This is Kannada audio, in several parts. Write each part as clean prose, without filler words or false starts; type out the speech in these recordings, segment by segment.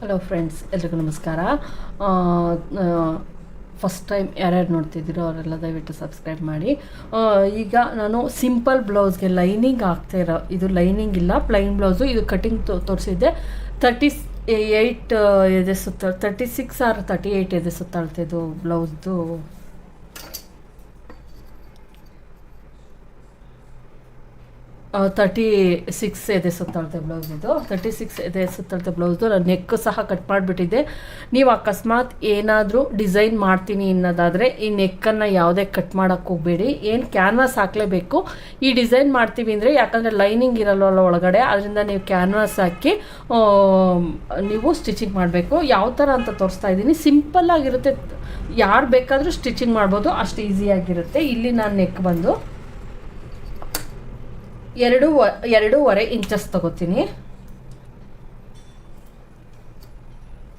ಹಲೋ ಫ್ರೆಂಡ್ಸ್, ಎಲ್ರಿಗೂ ನಮಸ್ಕಾರ. ಫಸ್ಟ್ ಟೈಮ್ ಯಾರ್ಯಾರು ನೋಡ್ತಿದ್ದೀರೋ ಅವರೆಲ್ಲ ದಯವಿಟ್ಟು ಸಬ್ಸ್ಕ್ರೈಬ್ ಮಾಡಿ. ಈಗ ನಾನು ಸಿಂಪಲ್ ಬ್ಲೌಸ್ಗೆ ಲೈನಿಂಗ್ ಆಗ್ತಾಯಿರೋ, ಇದು ಲೈನಿಂಗ್ ಇಲ್ಲ, ಪ್ಲೈನ್ ಬ್ಲೌಸು. ಇದು ಕಟಿಂಗ್ ತೋರಿಸಿದ್ದೆ. 38 ಇದೆ ಸುತ್ತ, 36 ಆರ್ 38 ಇದೆ ಸುತ್ತಾಳ್ತೆ ಇದು ಬ್ಲೌಸ್ದು. 36 ಇದೆ ಸುತ್ತಾಳ್ತೆ ಬ್ಲೌಸ್. ಇದು 36 ಇದೆ ಸುತ್ತಾಳ್ತೆ ಬ್ಲೌಸ್ದು. ನಾನು ನೆಕ್ ಸಹ ಕಟ್ ಮಾಡಿಬಿಟ್ಟಿದ್ದೆ. ನೀವು ಅಕಸ್ಮಾತ್ ಏನಾದರೂ ಡಿಸೈನ್ ಮಾಡ್ತೀನಿ ಅನ್ನೋದಾದರೆ ಈ ನೆಕ್ಕನ್ನು ಯಾವುದೇ ಕಟ್ ಮಾಡೋಕ್ಕೆ ಹೋಗಬೇಡಿ. ಏನು ಕ್ಯಾನ್ವಾಸ್ ಹಾಕಲೇಬೇಕು. ಈ ಡಿಸೈನ್ ಮಾಡ್ತೀವಿ ಅಂದರೆ, ಯಾಕಂದರೆ ಲೈನಿಂಗ್ ಇರಲ್ವಲ್ಲ ಒಳಗಡೆ, ಅದರಿಂದ ನೀವು ಕ್ಯಾನ್ವಾಸ್ ಹಾಕಿ ನೀವು ಸ್ಟಿಚಿಂಗ್ ಮಾಡಬೇಕು. ಯಾವ ಥರ ಅಂತ ತೋರಿಸ್ತಾ ಇದ್ದೀನಿ. ಸಿಂಪಲ್ಲಾಗಿರುತ್ತೆ, ಯಾರು ಬೇಕಾದರೂ ಸ್ಟಿಚಿಂಗ್ ಮಾಡ್ಬೋದು, ಅಷ್ಟು ಈಸಿಯಾಗಿರುತ್ತೆ. ಇಲ್ಲಿ ನಾನು ನೆಕ್ ಬಂದು 2.5 ಇಂಚಸ್ ತಗೋತೀನಿ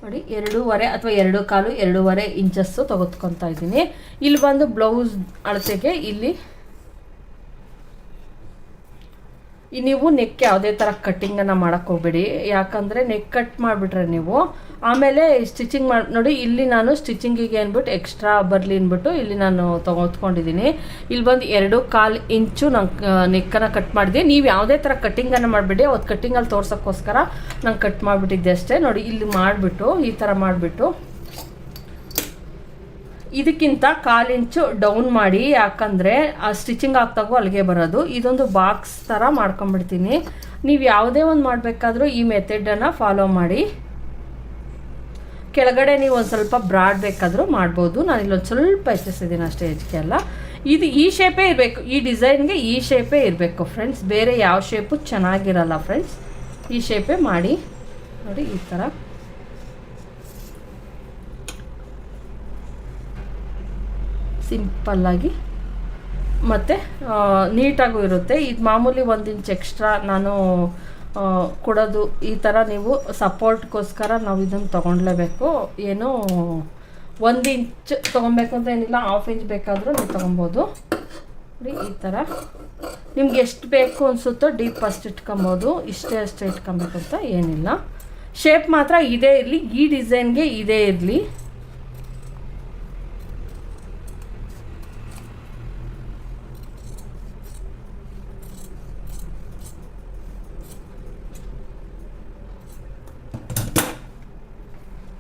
ನೋಡಿ. 2.5 ಅಥವಾ 2.25, 2.5 ಇಂಚಸ್ಸು ತಗೊತ್ಕೊತಾ ಇದ್ದೀನಿ. ಇಲ್ಲಿ ಬಂದು ಬ್ಲೌಸ್ ಅಳತೆಗೆ ಇಲ್ಲಿ ನೀವು ನೆಕ್ ಯಾವುದೇ ಥರ ಕಟ್ಟಿಂಗನ್ನು ಮಾಡೋಕ್ಕೆ ಹೋಗಬೇಡಿ. ಯಾಕಂದರೆ ನೆಕ್ ಕಟ್ ಮಾಡಿಬಿಟ್ರೆ ನೀವು ಆಮೇಲೆ ಸ್ಟಿಚಿಂಗ್ ಮಾಡಿ ನೋಡಿ. ಇಲ್ಲಿ ನಾನು ಸ್ಟಿಚಿಂಗಿಗೆ ಅಂದ್ಬಿಟ್ಟು ಎಕ್ಸ್ಟ್ರಾ ಬರಲಿ ಅಂದ್ಬಿಟ್ಟು ಇಲ್ಲಿ ನಾನು ತೊಗೊತ್ಕೊಂಡಿದ್ದೀನಿ. ಇಲ್ಲಿ ಬಂದು 2.25 ಇಂಚು ನಾನು ನೆಕ್ಕನ್ನು ಕಟ್ ಮಾಡಿದೆ. ನೀವು ಯಾವುದೇ ಥರ ಕಟ್ಟಿಂಗನ್ನು ಮಾಡಿಬಿಡಿ. ಅವತ್ತು ಕಟ್ಟಿಂಗಲ್ಲಿ ತೋರ್ಸೋಕ್ಕೋಸ್ಕರ ನಾನು ಕಟ್ ಮಾಡಿಬಿಟ್ಟಿದ್ದೆ ಅಷ್ಟೇ. ನೋಡಿ, ಇಲ್ಲಿ ಮಾಡಿಬಿಟ್ಟು ಈ ಥರ ಮಾಡಿಬಿಟ್ಟು ಇದಕ್ಕಿಂತ 1/4 ಇಂಚು ಡೌನ್ ಮಾಡಿ, ಯಾಕಂದರೆ ಆ ಸ್ಟಿಚಿಂಗ್ ಆಗ್ತಾಗೋ ಅಲ್ಲಿಗೆ ಬರೋದು. ಇದೊಂದು ಬಾಕ್ಸ್ ಥರ ಮಾಡ್ಕೊಂಬಿಡ್ತೀನಿ. ನೀವು ಯಾವುದೇ ಒಂದು ಮಾಡಬೇಕಾದ್ರೂ ಈ ಮೆಥಡನ್ನು ಫಾಲೋ ಮಾಡಿ. ಕೆಳಗಡೆ ನೀವು ಒಂದು ಸ್ವಲ್ಪ ಬ್ರಾಡ್ ಬೇಕಾದರೂ ಮಾಡ್ಬೋದು. ನಾನು ಇಲ್ಲೊಂದು ಸ್ವಲ್ಪ ಹೆಚ್ಚಿಸಿದ್ದೀನಿ ಅಷ್ಟೇ, ಹೆಚ್ಚಿಗೆ ಅಲ್ಲ. ಇದು ಈ ಶೇಪೇ ಇರಬೇಕು, ಈ ಡಿಸೈನ್ಗೆ ಈ ಶೇಪೇ ಇರಬೇಕು ಫ್ರೆಂಡ್ಸ್. ಬೇರೆ ಯಾವ ಶೇಪು ಚೆನ್ನಾಗಿರಲ್ಲ ಫ್ರೆಂಡ್ಸ್. ಈ ಶೇಪೇ ಮಾಡಿ ನೋಡಿ, ಈ ಥರ ಸಿಂಪಲ್ಲಾಗಿ ಮತ್ತು ನೀಟಾಗೂ ಇರುತ್ತೆ. ಇದು ಮಾಮೂಲಿ 1 ಇಂಚ್ ಎಕ್ಸ್ಟ್ರಾ ನಾನು ಕೊಡೋದು. ಈ ಥರ ನೀವು ಸಪೋರ್ಟ್ಗೋಸ್ಕರ ನಾವು ಇದನ್ನು ತೊಗೊಳ್ಲೇಬೇಕು. ಏನು 1 ಇಂಚ್ ತೊಗೊಬೇಕು ಅಂತ ಏನಿಲ್ಲ, 1/2 ಇಂಚ್ ಬೇಕಾದರೂ ನೀವು ತೊಗೊಬೋದು. ನೋಡಿ, ಈ ಥರ ನಿಮ್ಗೆ ಎಷ್ಟು ಬೇಕು ಅನಿಸುತ್ತೋ ಡೀಪ್ ಅಷ್ಟು ಇಟ್ಕೊಬೋದು. ಅಷ್ಟೇ ಇಟ್ಕೊಬೇಕು ಅಂತ ಏನಿಲ್ಲ. ಶೇಪ್ ಮಾತ್ರ ಇದೇ ಇರಲಿ, ಈ ಡಿಸೈನ್ಗೆ ಇದೇ ಇರಲಿ.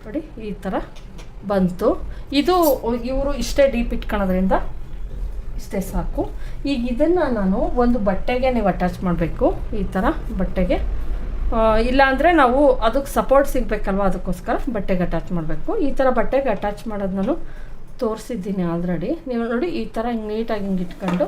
ನೋಡಿ, ಈ ಥರ ಬಂತು. ಇದು ಇವರು ಇಷ್ಟೇ ಡೀಪ್ ಇಟ್ಕೊಳ್ಳೋದ್ರಿಂದ ಇಷ್ಟೇ ಸಾಕು. ಈಗ ಇದನ್ನು ನಾನು ಒಂದು ಬಟ್ಟೆಗೆ ನೀವು ಅಟ್ಯಾಚ್ ಮಾಡಬೇಕು. ಈ ಥರ ಬಟ್ಟೆಗೆ, ಇಲ್ಲಾಂದರೆ ನಾವು ಅದಕ್ಕೆ ಸಪೋರ್ಟ್ ಸಿಗಬೇಕಲ್ವ, ಅದಕ್ಕೋಸ್ಕರ ಬಟ್ಟೆಗೆ ಅಟ್ಯಾಚ್ ಮಾಡಬೇಕು. ಈ ಥರ ಬಟ್ಟೆಗೆ ಅಟ್ಯಾಚ್ ಮಾಡೋದು ನಾನು ತೋರಿಸಿದ್ದೀನಿ ಆಲ್ರೆಡಿ. ನೀವು ನೋಡಿ, ಈ ಥರ ಹಿಂಗೆ ನೀಟಾಗಿ ಹಿಂಗೆ ಇಟ್ಕೊಂಡು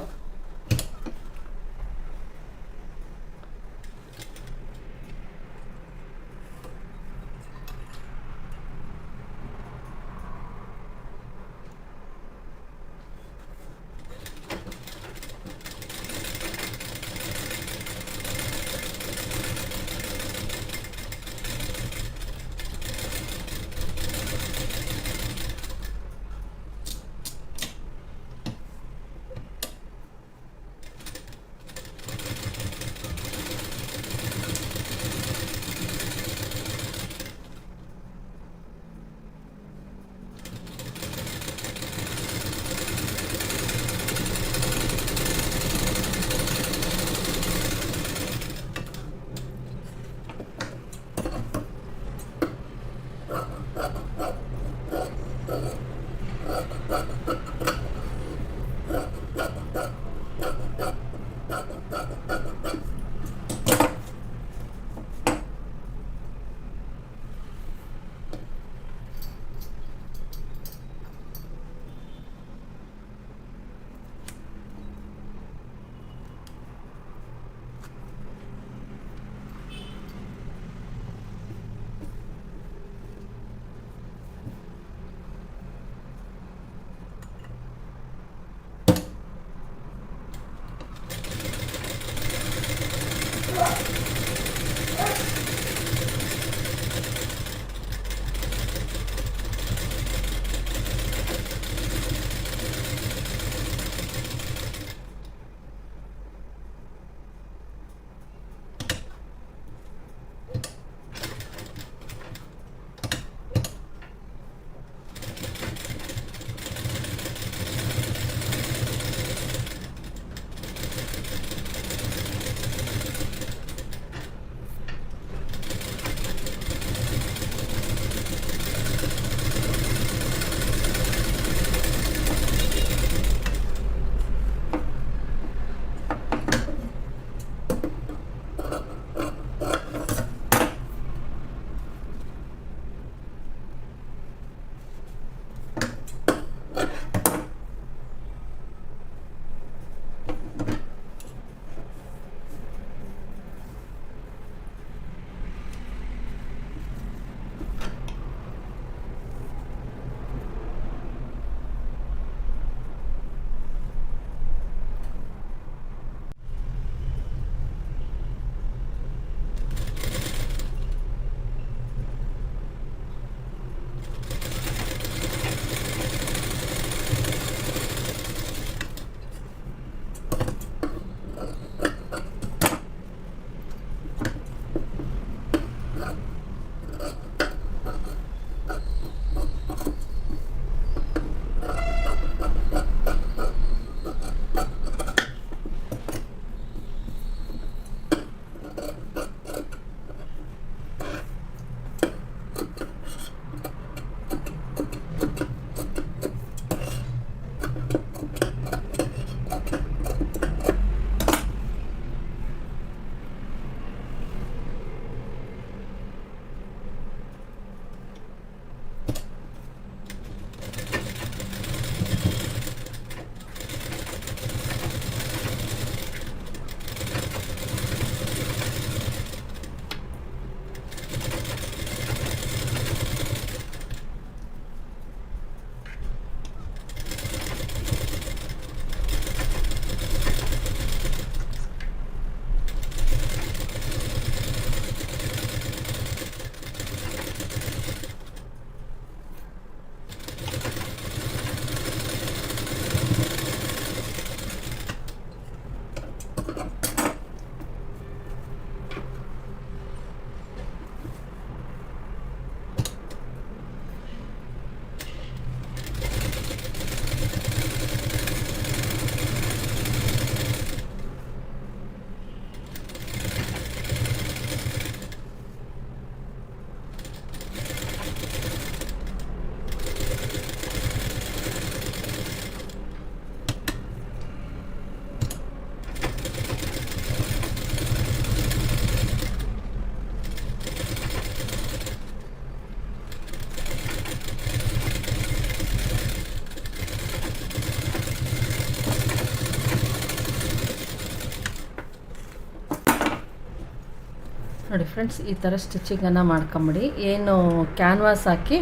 ನೋಡಿ ಫ್ರೆಂಡ್ಸ್, ಈ ಥರ ಸ್ಟಿಚಿಂಗನ್ನು ಮಾಡ್ಕೊಂಬಿಡಿ. ಏನು ಕ್ಯಾನ್ವಾಸ್ ಹಾಕಿ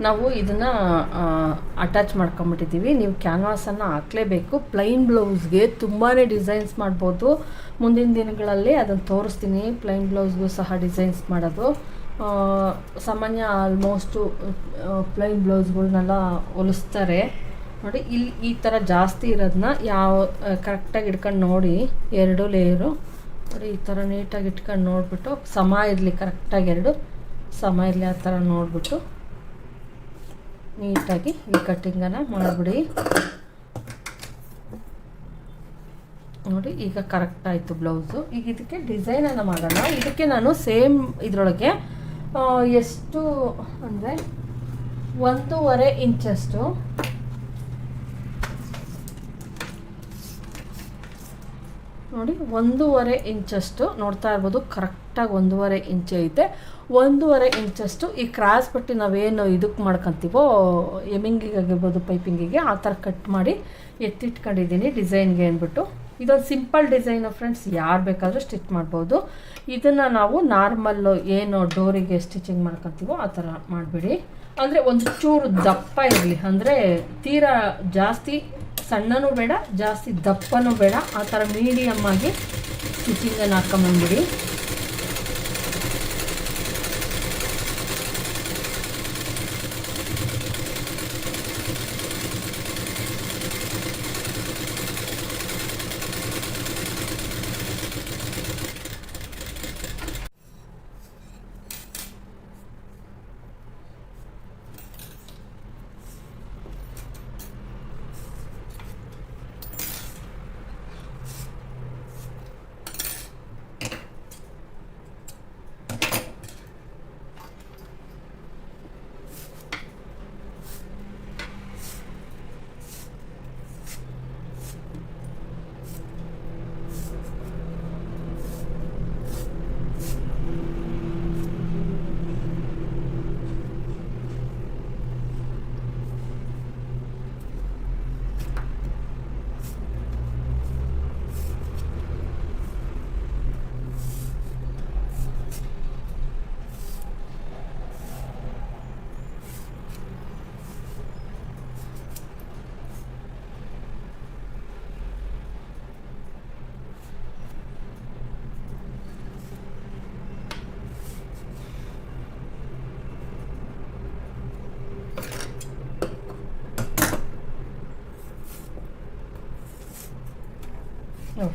ನಾವು ಇದನ್ನು ಅಟ್ಯಾಚ್ ಮಾಡ್ಕೊಂಬಿಟ್ಟಿದ್ದೀವಿ. ನೀವು ಕ್ಯಾನ್ವಾಸನ್ನು ಹಾಕಲೇಬೇಕು. ಪ್ಲೈನ್ ಬ್ಲೌಸ್ಗೆ ತುಂಬಾ ಡಿಸೈನ್ಸ್ ಮಾಡ್ಬೋದು. ಮುಂದಿನ ದಿನಗಳಲ್ಲಿ ಅದನ್ನು ತೋರಿಸ್ತೀನಿ. ಪ್ಲೈನ್ ಬ್ಲೌಸ್ಗೂ ಸಹ ಡಿಸೈನ್ಸ್ ಮಾಡೋದು ಸಾಮಾನ್ಯ. ಆಲ್ಮೋಸ್ಟು ಪ್ಲೈನ್ ಬ್ಲೌಸ್ಗಳ್ನೆಲ್ಲ ಹೊಲಿಸ್ತಾರೆ ನೋಡಿ. ಇಲ್ಲಿ ಈ ಥರ ಜಾಸ್ತಿ ಇರೋದನ್ನ ಕರೆಕ್ಟಾಗಿ ಇಟ್ಕೊಂಡು ನೋಡಿ, 2 ಲೇಯರು ನೋಡಿ ಈ ಥರ ನೀಟಾಗಿ ಇಟ್ಕೊಂಡು ನೋಡಿಬಿಟ್ಟು, ಸಮ ಇರಲಿ, ಕರೆಕ್ಟಾಗಿ 2 ಸಮ ಇರಲಿ, ಆ ಥರ ನೋಡಿಬಿಟ್ಟು ನೀಟಾಗಿ ಈ ಕಟ್ಟಿಂಗನ್ನು ಮಾಡಿಬಿಡಿ. ನೋಡಿ ಈಗ ಕರೆಕ್ಟ್ ಆಯಿತು ಬ್ಲೌಸು. ಈಗ ಇದಕ್ಕೆ ಡಿಸೈನನ್ನು ಮಾಡೋಣ. ಇದಕ್ಕೆ ನಾನು ಸೇಮ್ ಇದರೊಳಗೆ ಎಷ್ಟು ಅಂದರೆ 1.5 ಇಂಚಷ್ಟು ನೋಡಿ, 1.5 ಇಂಚಷ್ಟು ನೋಡ್ತಾ ಇರ್ಬೋದು. ಕರೆಕ್ಟಾಗಿ 1.5 ಇಂಚ್ ಐತೆ. 1.5 ಇಂಚಷ್ಟು ಈ ಕ್ರಾಸ್ ಪಟ್ಟಿ ನಾವೇನು ಇದಕ್ಕೆ ಮಾಡ್ಕೊತೀವೋ, ಎಮಿಂಗಿಗೆ ಆಗಿರ್ಬೋದು, ಪೈಪಿಂಗಿಗೆ, ಆ ಥರ ಕಟ್ ಮಾಡಿ ಎತ್ತಿಟ್ಕೊಂಡಿದ್ದೀನಿ ಡಿಸೈನ್ಗೆ ಅಂದ್ಬಿಟ್ಟು. ಇದೊಂದು ಸಿಂಪಲ್ ಡಿಸೈನು ಫ್ರೆಂಡ್ಸ್, ಯಾರು ಬೇಕಾದರೂ ಸ್ಟಿಚ್ ಮಾಡ್ಬೋದು. ಇದನ್ನು ನಾವು ನಾರ್ಮಲ್ಲು ಏನು ಡೋರಿಗೆ ಸ್ಟಿಚಿಂಗ್ ಮಾಡ್ಕೊತೀವೋ ಆ ಥರ ಮಾಡಿಬಿಡಿ. ಅಂದರೆ ಒಂದು ಚೂರು ದಪ್ಪ ಇರಲಿ, ಅಂದರೆ ತೀರಾ ಜಾಸ್ತಿ ಸಣ್ಣನೂ ಬೇಡ, ಜಾಸ್ತಿ ದಪ್ಪನೂ ಬೇಡ, ಆ ಥರ ಮೀಡಿಯಮ್ ಆಗಿ ಸ್ಟಿಚಿಂಗನ್ನು ಹಾಕೊಂಬಂದ್ಬಿಡಿ.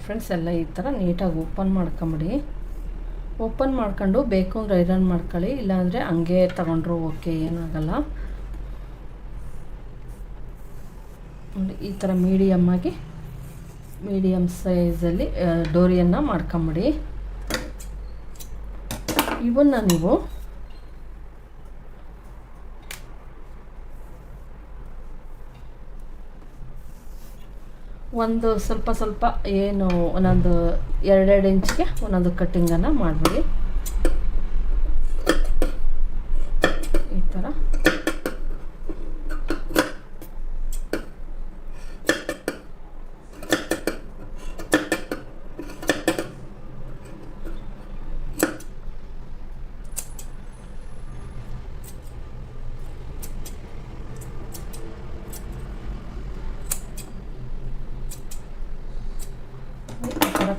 ಫ್ರೆಂಡ್ಸ್ ಎಲ್ಲ ಈ ಥರ ನೀಟಾಗಿ ಓಪನ್ ಮಾಡ್ಕೊಂಬಿಡಿ. ಓಪನ್ ಮಾಡ್ಕೊಂಡು ಬೇಕು ಅಂದರೆ ಐರನ್ ಮಾಡ್ಕೊಳ್ಳಿ, ಇಲ್ಲಾಂದರೆ ಹಂಗೆ ತಗೊಂಡ್ರು ಓಕೆ, ಏನಾಗಲ್ಲ. ನೋಡಿ ಈ ಥರ ಮೀಡಿಯಮ್ ಸೈಜಲ್ಲಿ ಡೋರಿಯನ್ನು ಮಾಡ್ಕೊಂಬಿಡಿ. ಇವನ್ನ ನೀವು ಒಂದು ಸ್ವಲ್ಪ ಏನು ಒಂದೊಂದು 2 ಇಂಚ್ಗೆ ಒಂದೊಂದು ಕಟ್ಟಿಂಗನ್ನು ಮಾಡಿಬಿಡಿ. ಈ ಥರ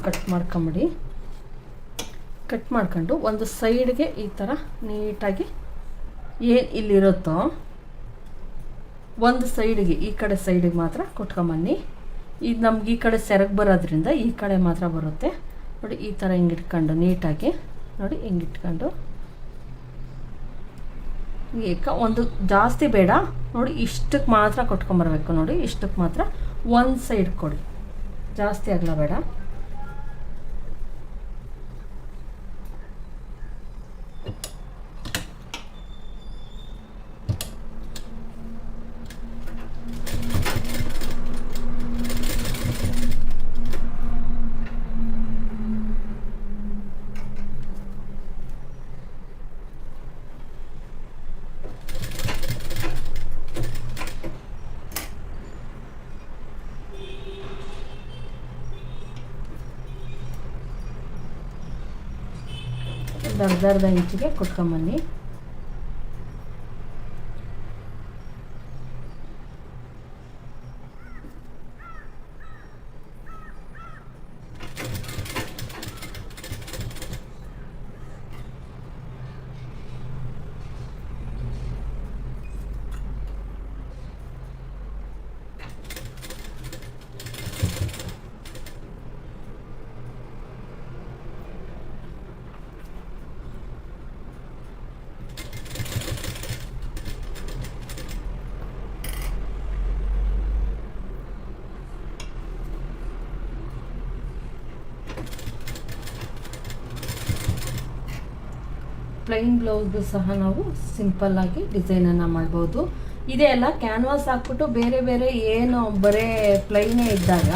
ಕಟ್ ಮಾಡ್ಕೊಂಬಿಡಿ. ಕಟ್ ಮಾಡ್ಕೊಂಡು ಒಂದು ಸೈಡ್ಗೆ ಈ ಥರ ನೀಟಾಗಿ ಏನು ಇಲ್ಲಿರುತ್ತೋ ಒಂದು ಸೈಡಿಗೆ, ಈ ಕಡೆ ಸೈಡಿಗೆ ಮಾತ್ರ ಕೊಟ್ಕೊಂಬನ್ನಿ. ಇದು ನಮ್ಗೆ ಈ ಕಡೆ ಸೆರಗು ಬರೋದ್ರಿಂದ ಈ ಕಡೆ ಮಾತ್ರ ಬರುತ್ತೆ ನೋಡಿ. ಈ ಥರ ಹಿಂಗಿಟ್ಕೊಂಡು ನೀಟಾಗಿ ನೋಡಿ, ಹಿಂಗಿಟ್ಕೊಂಡು ಈಗ ಒಂದು ಜಾಸ್ತಿ ಬೇಡ ನೋಡಿ, ಇಷ್ಟಕ್ಕೆ ಮಾತ್ರ ಕೊಟ್ಕೊಂಬರ್ಬೇಕು ನೋಡಿ. ಇಷ್ಟಕ್ಕೆ ಮಾತ್ರ ಒಂದು ಸೈಡ್ ಕೊಡಿ, ಜಾಸ್ತಿ ಆಗಲ್ಲ ಬೇಡ. ಅರ್ಧ ಇಂಚಿಗೆ ಕೊಟ್ಕೊಂಬನ್ನಿ. ಪ್ಲೈನ್ ಬ್ಲೌಸ್ಗೂ ಸಹ ನಾವು ಸಿಂಪಲ್ಲಾಗಿ ಡಿಸೈನನ್ನು ಮಾಡ್ಬೋದು. ಇದೇ ಎಲ್ಲ ಕ್ಯಾನ್ವಾಸ್ ಹಾಕ್ಬಿಟ್ಟು ಬೇರೆ ಬೇರೆ ಏನು ಬರೇ ಪ್ಲೈನೇ ಇದ್ದಾಗ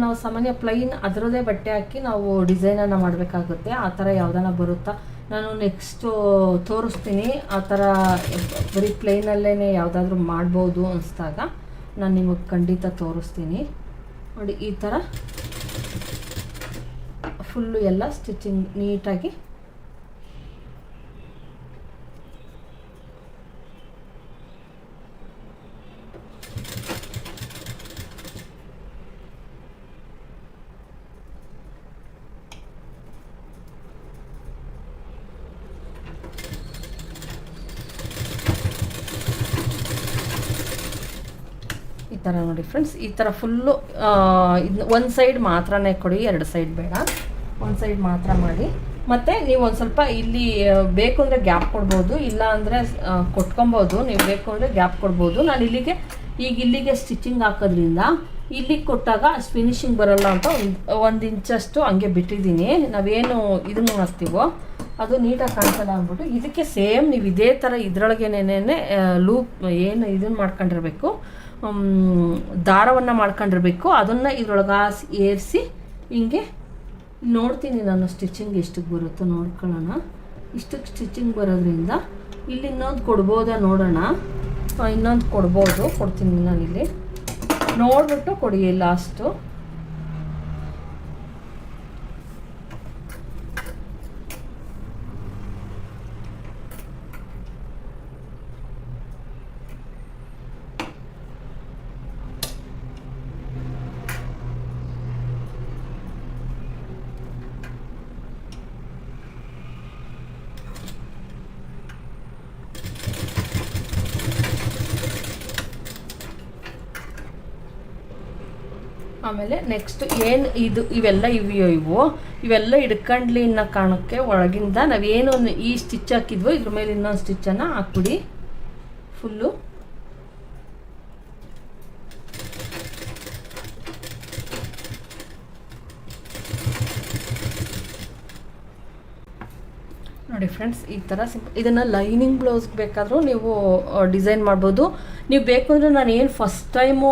ನಾವು ಸಾಮಾನ್ಯ ಪ್ಲೈನ್ ಅದರದೇ ಬಟ್ಟೆ ಹಾಕಿ ನಾವು ಡಿಸೈನನ್ನು ಮಾಡಬೇಕಾಗುತ್ತೆ. ಆ ಥರ ಯಾವುದನ್ನ ಬರುತ್ತಾ ನಾನು ನೆಕ್ಸ್ಟು ತೋರಿಸ್ತೀನಿ. ಆ ಥರ ಬರೀ ಪ್ಲೈನಲ್ಲೇ ಯಾವುದಾದ್ರೂ ಮಾಡ್ಬೋದು ಅನಿಸ್ದಾಗ ನಾನು ನಿಮಗೆ ಖಂಡಿತ ತೋರಿಸ್ತೀನಿ. ನೋಡಿ ಈ ಥರ ಫುಲ್ಲು ಎಲ್ಲ ಸ್ಟಿಚಿಂಗ್ ನೀಟಾಗಿ ಈ ಥರ ನೋಡಿ ಫ್ರೆಂಡ್ಸ್, ಈ ಥರ ಫುಲ್ಲು ಒಂದು ಸೈಡ್ ಮಾತ್ರನೇ ಕೊಡಿ, 2 ಸೈಡ್ ಬೇಡ, ಒಂದು ಸೈಡ್ ಮಾತ್ರ ಮಾಡಿ. ಮತ್ತು ನೀವು ಒಂದು ಸ್ವಲ್ಪ ಇಲ್ಲಿ ಬೇಕು ಅಂದರೆ ಗ್ಯಾಪ್ ಕೊಡ್ಬೋದು, ಇಲ್ಲ ಅಂದರೆ ಕೊಟ್ಕೊಬೋದು. ನೀವು ಬೇಕು ಅಂದರೆ ಗ್ಯಾಪ್ ಕೊಡ್ಬೋದು. ನಾನು ಇಲ್ಲಿಗೆ ಸ್ಟಿಚಿಂಗ್ ಹಾಕೋದ್ರಿಂದ ಇಲ್ಲಿಗೆ ಕೊಟ್ಟಾಗ ಅಷ್ಟು ಫಿನಿಶಿಂಗ್ ಬರೋಲ್ಲ ಅಂತ 1 ಇಂಚಷ್ಟು ಹಂಗೆ ಬಿಟ್ಟಿದ್ದೀನಿ. ನಾವೇನು ಇದನ್ನು ಹಾಕ್ತೀವೋ ಅದು ನೀಟಾಗಿ ಕಾಣಿಸಲ್ಲ ಅಂದ್ಬಿಟ್ಟು ಇದಕ್ಕೆ ಸೇಮ್ ನೀವು ಇದೇ ಥರ ಇದರೊಳಗೇನೇನೆ ಲೂಪ್ ಏನು ಇದನ್ನು ಮಾಡ್ಕೊಂಡಿರಬೇಕು, ದಾರವನ್ನು ಮಾಡ್ಕೊಂಡಿರಬೇಕು. ಅದನ್ನು ಇದ್ರೊಳಗೆ ಏರಿಸಿ ಹಿಂಗೆ ನೋಡ್ತೀನಿ ನಾನು ಸ್ಟಿಚಿಂಗ್ ಎಷ್ಟಕ್ಕೆ ಬರುತ್ತೋ ನೋಡ್ಕೊಳ್ಳೋಣ. ಇಷ್ಟಕ್ಕೆ ಸ್ಟಿಚಿಂಗ್ ಬರೋದ್ರಿಂದ ಇಲ್ಲಿ ಇನ್ನೊಂದು ಕೊಡ್ಬೋದಾ ನೋಡೋಣ. ಇನ್ನೊಂದು ಕೊಡ್ತೀನಿ ನಾನಿಲ್ಲಿ ನೋಡಿಬಿಟ್ಟು ಕೊಡಿ ಲಾಸ್ಟು. ಆಮೇಲೆ ನೆಕ್ಸ್ಟ್ ಏನು ಇದು ಇವೆಲ್ಲ ಇವೆಲ್ಲ ಹಿಡ್ಕೊಂಡ್ಲಿ ಅನ್ನೋ ಕಾರಣಕ್ಕೆ ಒಳಗಿಂದ ನಾವೇನು ಈ ಸ್ಟಿಚ್ ಹಾಕಿದ್ವೋ ಇದ್ರ ಮೇಲೆ ಇನ್ನೊಂದು ಸ್ಟಿಚ್ಚನ್ನು ಹಾಕ್ಬಿಡಿ ಫುಲ್ಲು. ನೋಡಿ ಫ್ರೆಂಡ್ಸ್, ಈ ಥರ ಇದನ್ನು ಲೈನಿಂಗ್ ಬ್ಲೌಸ್ಗೆ ಬೇಕಾದರೂ ನೀವು ಡಿಸೈನ್ ಮಾಡ್ಬೋದು. ನೀವು ಬೇಕು ಅಂದರೆ ನಾನು ಏನು ಫಸ್ಟ್ ಟೈಮು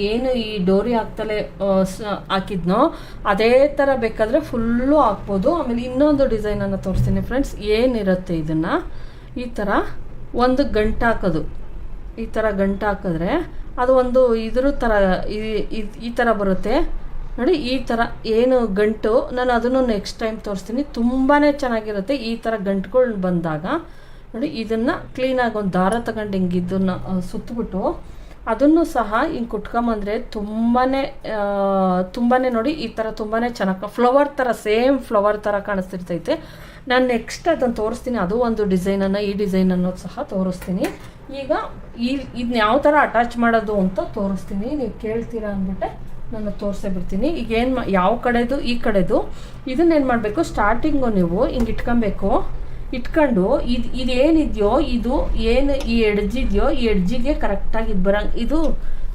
ಏನು ಈ ಡೋರಿ ಹಾಕ್ತಲೇ ಹಾಕಿದ್ನೋ ಅದೇ ಥರ ಬೇಕಾದರೆ ಫುಲ್ಲು ಹಾಕ್ಬೋದು. ಆಮೇಲೆ ಇನ್ನೊಂದು ಡಿಸೈನನ್ನು ತೋರಿಸ್ತೀನಿ ಫ್ರೆಂಡ್ಸ್. ಏನಿರುತ್ತೆ ಇದನ್ನು ಈ ಥರ ಒಂದು ಗಂಟು ಹಾಕೋದು, ಈ ಥರ ಗಂಟು ಹಾಕಿದ್ರೆ ಅದು ಒಂದು ಇದ್ರ ಥರ ಈ ಥರ ಬರುತ್ತೆ ನೋಡಿ. ಈ ಥರ ಏನು ಗಂಟು, ನಾನು ಅದನ್ನು ನೆಕ್ಸ್ಟ್ ಟೈಮ್ ತೋರಿಸ್ತೀನಿ. ತುಂಬಾ ಚೆನ್ನಾಗಿರುತ್ತೆ ಈ ಥರ ಗಂಟುಗಳು ಬಂದಾಗ. ನೋಡಿ, ಇದನ್ನು ಕ್ಲೀನಾಗಿ ಒಂದು ದಾರ ತಗೊಂಡು ಹಿಂಗೆ ಇದನ್ನು ಸುತ್ತಬಿಟ್ಟು ಅದನ್ನು ಸಹ ಹಿಂಗೆ ಕುಟ್ಕೊಂಬಂದರೆ ತುಂಬಾ ನೋಡಿ ಈ ಥರ ತುಂಬಾ ಚೆನ್ನಾಗಿ ಫ್ಲವರ್ ಥರ, ಸೇಮ್ ಫ್ಲವರ್ ಥರ ಕಾಣಿಸ್ತಿರ್ತೈತೆ. ನಾನು ನೆಕ್ಸ್ಟ್ ಅದನ್ನು ತೋರಿಸ್ತೀನಿ, ಅದು ಒಂದು ಡಿಸೈನನ್ನು, ಈ ಡಿಸೈನ್ ಅನ್ನೋದು ಸಹ ತೋರಿಸ್ತೀನಿ. ಈಗ ಇದನ್ನ ಯಾವ ಥರ ಅಟ್ಯಾಚ್ ಮಾಡೋದು ಅಂತ ತೋರಿಸ್ತೀನಿ. ನೀವು ಕೇಳ್ತೀರಾ ಅಂದ್ಬಿಟ್ಟೆ ನಾನು ತೋರಿಸೇ ಬಿಡ್ತೀನಿ. ಈಗ ಯಾವ ಕಡೆದು ಈ ಕಡೆದು ಇದನ್ನೇನು ಮಾಡಬೇಕು, ಸ್ಟಾರ್ಟಿಂಗು ನೀವು ಹಿಂಗೆ ಇಟ್ಕೊಂಡು ಇದೇನಿದೆಯೋ ಇದು ಏನು ಈ ಎಡ್ಜಿದೆಯೋ ಈ ಎಡ್ಜಿಗೆ ಕರೆಕ್ಟಾಗಿ ಇದು ಬರಂಗೆ, ಇದು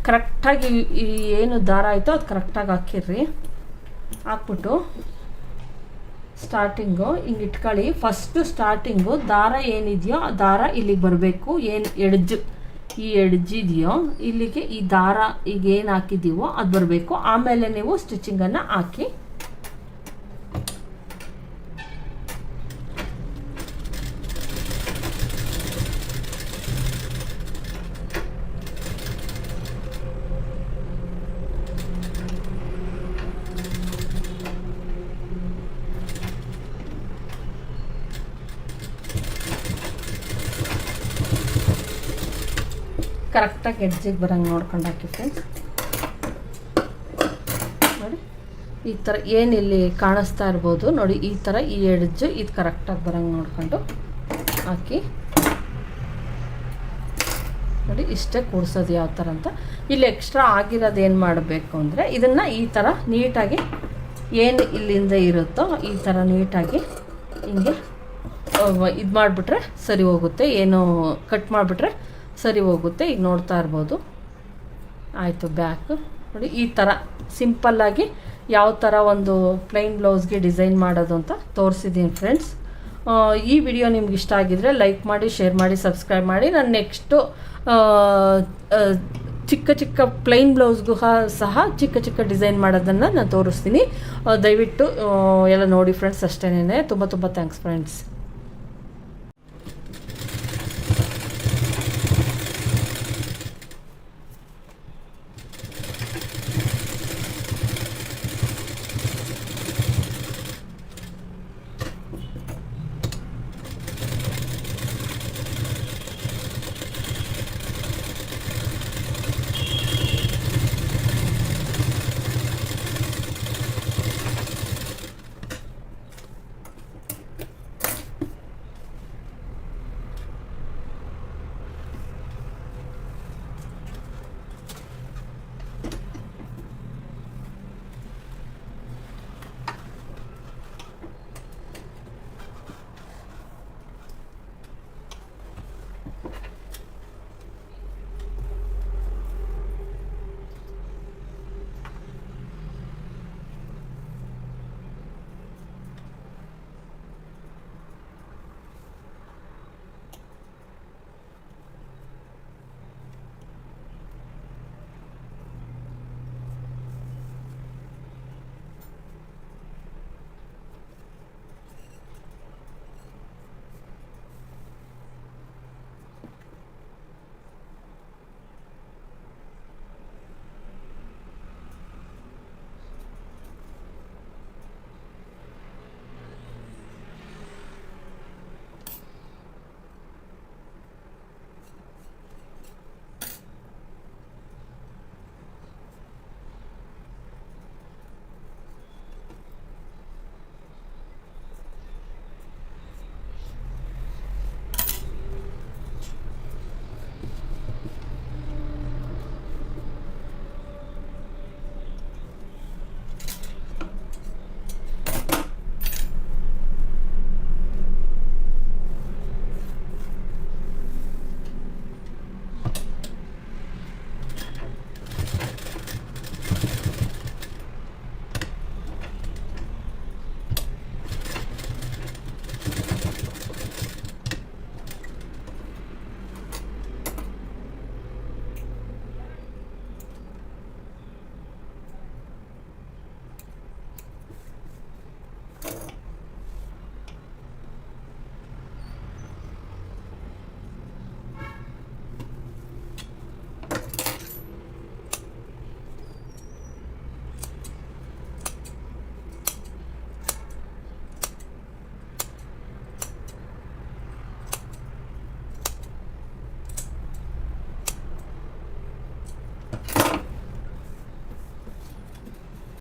ಕರೆಕ್ಟಾಗಿ ಏನು ದಾರ ಆಯಿತೋ ಅದು ಕರೆಕ್ಟಾಗಿ ಹಾಕಿರ್ರಿ. ಹಾಕ್ಬಿಟ್ಟು ಸ್ಟಾರ್ಟಿಂಗು ಹಿಂಗೆ ಇಟ್ಕೊಳ್ಳಿ. ಫಸ್ಟು ಸ್ಟಾರ್ಟಿಂಗು ದಾರ ಏನಿದೆಯೋ ಆ ದಾರ ಇಲ್ಲಿಗೆ ಬರಬೇಕು. ಏನು ಈ ಎಡ್ಜಿದೆಯೋ ಇಲ್ಲಿಗೆ ಈ ದಾರ ಈಗ ಏನು ಹಾಕಿದ್ದೀವೋ ಅದು ಬರಬೇಕು. ಆಮೇಲೆ ನೀವು ಸ್ಟಿಚಿಂಗನ್ನು ಹಾಕಿ ಕರೆಕ್ಟಾಗಿ ಎಡ್ಜಿಗೆ ಬರೋಂಗೆ ನೋಡ್ಕೊಂಡು ಹಾಕಿ ಫ್ರೆಂಡ್ಸ್. ನೋಡಿ ಈ ಥರ ಏನಿಲ್ಲಿ ಕಾಣಿಸ್ತಾ ಇರ್ಬೋದು ನೋಡಿ, ಈ ಥರ ಈ ಎಡ್ಜು ಇದು ಕರೆಕ್ಟಾಗಿ ಬರೋಂಗೆ ನೋಡ್ಕೊಂಡು ಹಾಕಿ. ನೋಡಿ ಇಷ್ಟೇ ಕೂಡಿಸೋದು ಯಾವ ಥರ ಅಂತ. ಇಲ್ಲಿ ಎಕ್ಸ್ಟ್ರಾ ಆಗಿರೋದು ಏನು ಮಾಡಬೇಕು ಅಂದರೆ ಇದನ್ನು ಈ ಥರ ನೀಟಾಗಿ ಏನು ಇಲ್ಲಿಂದ ಇರುತ್ತೋ ಈ ಥರ ನೀಟಾಗಿ ಹಿಂಗೆ ಇದು ಮಾಡಿಬಿಟ್ರೆ ಸರಿ ಹೋಗುತ್ತೆ. ಏನು ಕಟ್ ಮಾಡಿಬಿಟ್ರೆ ಸರಿ ಹೋಗುತ್ತೆ. ಈಗ ನೋಡ್ತಾ ಇರ್ಬೋದು. ಆಯಿತು, ಬ್ಯಾಕ್ ನೋಡಿ ಈ ಥರ ಸಿಂಪಲ್ಲಾಗಿ ಯಾವ ಥರ ಒಂದು ಪ್ಲೈನ್ ಬ್ಲೌಸ್ಗೆ ಡಿಸೈನ್ ಮಾಡೋದು ಅಂತ ತೋರಿಸಿದ್ದೀನಿ ಫ್ರೆಂಡ್ಸ್. ಈ ವಿಡಿಯೋ ನಿಮ್ಗೆ ಇಷ್ಟ ಆಗಿದರೆ ಲೈಕ್ ಮಾಡಿ, ಶೇರ್ ಮಾಡಿ, ಸಬ್ಸ್ಕ್ರೈಬ್ ಮಾಡಿ. ನಾನು ನೆಕ್ಸ್ಟು ಚಿಕ್ಕ ಪ್ಲೈನ್ ಬ್ಲೌಸ್ಗೂ ಸಹ ಚಿಕ್ಕ ಡಿಸೈನ್ ಮಾಡೋದನ್ನು ನಾನು ತೋರಿಸ್ತೀನಿ. ದಯವಿಟ್ಟು ಎಲ್ಲ ನೋಡಿ ಫ್ರೆಂಡ್ಸ್. ಅಷ್ಟೇನೇ. ತುಂಬ ಥ್ಯಾಂಕ್ಸ್ ಫ್ರೆಂಡ್ಸ್.